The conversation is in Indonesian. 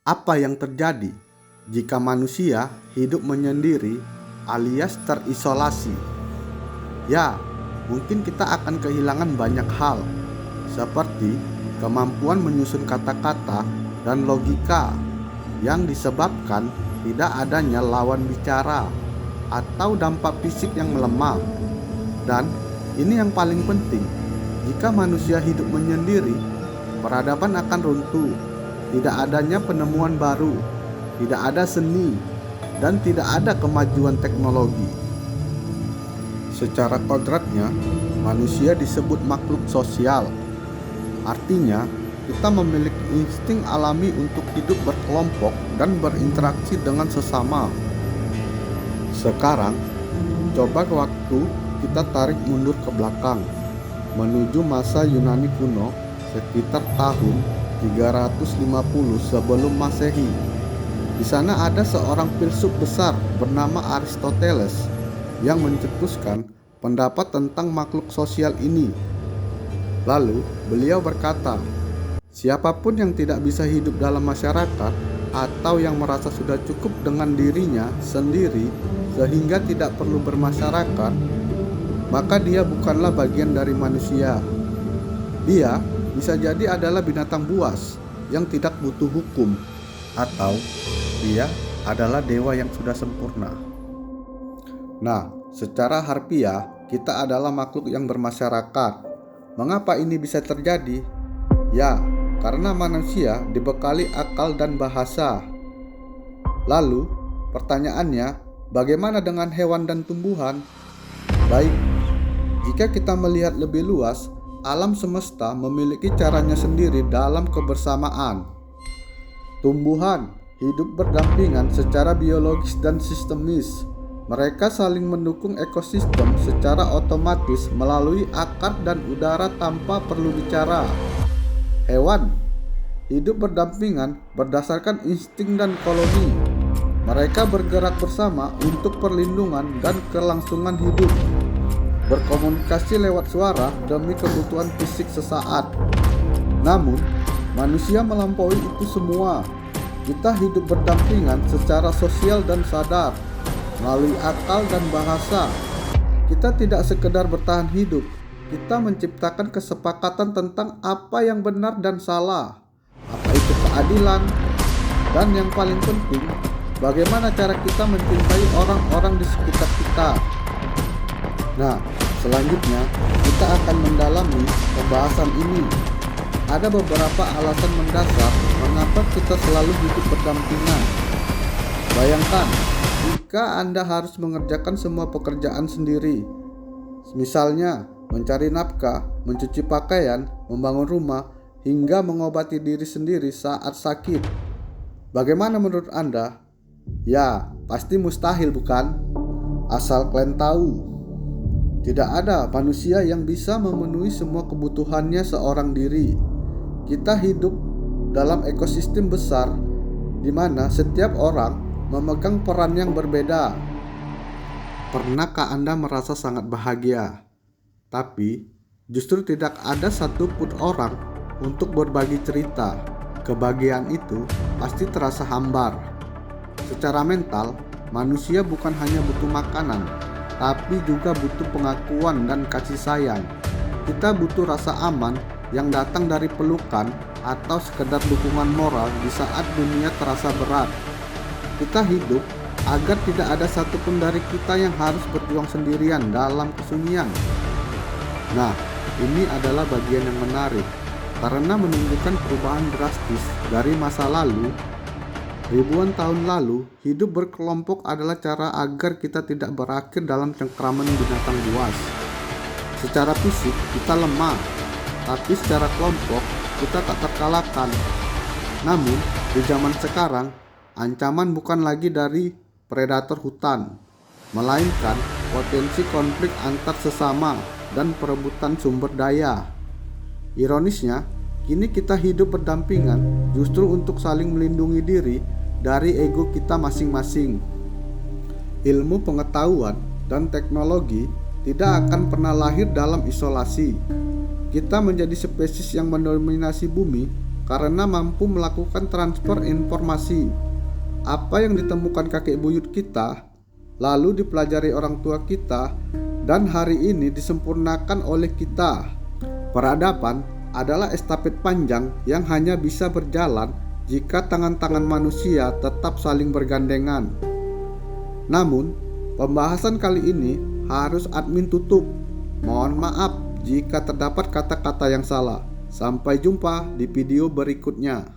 Apa yang terjadi jika manusia hidup menyendiri alias terisolasi? Ya, mungkin kita akan kehilangan banyak hal, seperti kemampuan menyusun kata-kata dan logika yang disebabkan tidak adanya lawan bicara atau dampak fisik yang melemah. Dan ini yang paling penting, jika manusia hidup menyendiri, peradaban akan runtuh. Tidak adanya penemuan baru, tidak ada seni, dan tidak ada kemajuan teknologi. Secara kodratnya, manusia disebut makhluk sosial. Artinya, kita memiliki insting alami untuk hidup berkelompok dan berinteraksi dengan sesama. Sekarang, coba waktu kita tarik mundur ke belakang, menuju masa Yunani kuno sekitar tahun 350 sebelum Masehi. Di sana ada seorang filsuf besar bernama Aristoteles yang mencetuskan pendapat tentang makhluk sosial ini. Lalu beliau berkata, siapapun yang tidak bisa hidup dalam masyarakat atau yang merasa sudah cukup dengan dirinya sendiri sehingga tidak perlu bermasyarakat, maka dia bukanlah bagian dari manusia. Dia bisa jadi adalah binatang buas yang tidak butuh hukum, atau dia adalah dewa yang sudah sempurna. Nah, secara harfiah kita adalah makhluk yang bermasyarakat. Mengapa ini bisa terjadi? Ya, karena manusia dibekali akal dan bahasa. Lalu, pertanyaannya, bagaimana dengan hewan dan tumbuhan? Baik, jika kita melihat lebih luas, alam semesta memiliki caranya sendiri dalam kebersamaan. Tumbuhan hidup berdampingan secara biologis dan sistemis. Mereka saling mendukung ekosistem secara otomatis melalui akar dan udara tanpa perlu bicara. Hewan hidup berdampingan berdasarkan insting dan koloni. Mereka bergerak bersama untuk perlindungan dan kelangsungan hidup, berkomunikasi lewat suara demi kebutuhan fisik sesaat. Namun, manusia melampaui itu semua. Kita hidup berdampingan secara sosial dan sadar, melalui akal dan bahasa. Kita tidak sekedar bertahan hidup, kita menciptakan kesepakatan tentang apa yang benar dan salah, apa itu keadilan, dan yang paling penting, bagaimana cara kita mencintai orang-orang di sekitar kita. Nah, selanjutnya kita akan mendalami pembahasan ini. Ada beberapa alasan mendasar mengapa kita selalu hidup berdampingan. Bayangkan, jika Anda harus mengerjakan semua pekerjaan sendiri, misalnya mencari nafkah, mencuci pakaian, membangun rumah, hingga mengobati diri sendiri saat sakit. Bagaimana menurut Anda? Ya, pasti mustahil, bukan? Asal kalian tahu, tidak ada manusia yang bisa memenuhi semua kebutuhannya seorang diri. Kita hidup dalam ekosistem besar di mana setiap orang memegang peran yang berbeda. Pernahkah Anda merasa sangat bahagia, tapi justru tidak ada satupun orang untuk berbagi cerita? Kebahagiaan itu pasti terasa hambar. Secara mental, manusia bukan hanya butuh makanan, tapi juga butuh pengakuan dan kasih sayang. Kita butuh rasa aman yang datang dari pelukan atau sekedar dukungan moral di saat dunia terasa berat. Kita hidup agar tidak ada satupun dari kita yang harus berjuang sendirian dalam kesunyian. Nah, ini adalah bagian yang menarik karena menunjukkan perubahan drastis dari masa lalu. Ribuan tahun lalu, hidup berkelompok adalah cara agar kita tidak berakhir dalam cengkraman binatang buas. Secara fisik, kita lemah, tapi secara kelompok, kita tak terkalahkan. Namun, di zaman sekarang, ancaman bukan lagi dari predator hutan, melainkan potensi konflik antar sesama dan perebutan sumber daya. Ironisnya, kini kita hidup berdampingan justru untuk saling melindungi diri dari ego kita masing-masing. Ilmu pengetahuan dan teknologi tidak akan pernah lahir dalam isolasi. Kita menjadi spesies yang mendominasi bumi karena mampu melakukan transfer informasi. Apa yang ditemukan kakek buyut kita, lalu dipelajari orang tua kita, dan hari ini disempurnakan oleh kita. Peradaban adalah estafet panjang yang hanya bisa berjalan jika tangan-tangan manusia tetap saling bergandengan. Namun, pembahasan kali ini harus admin tutup. Mohon maaf jika terdapat kata-kata yang salah. Sampai jumpa di video berikutnya.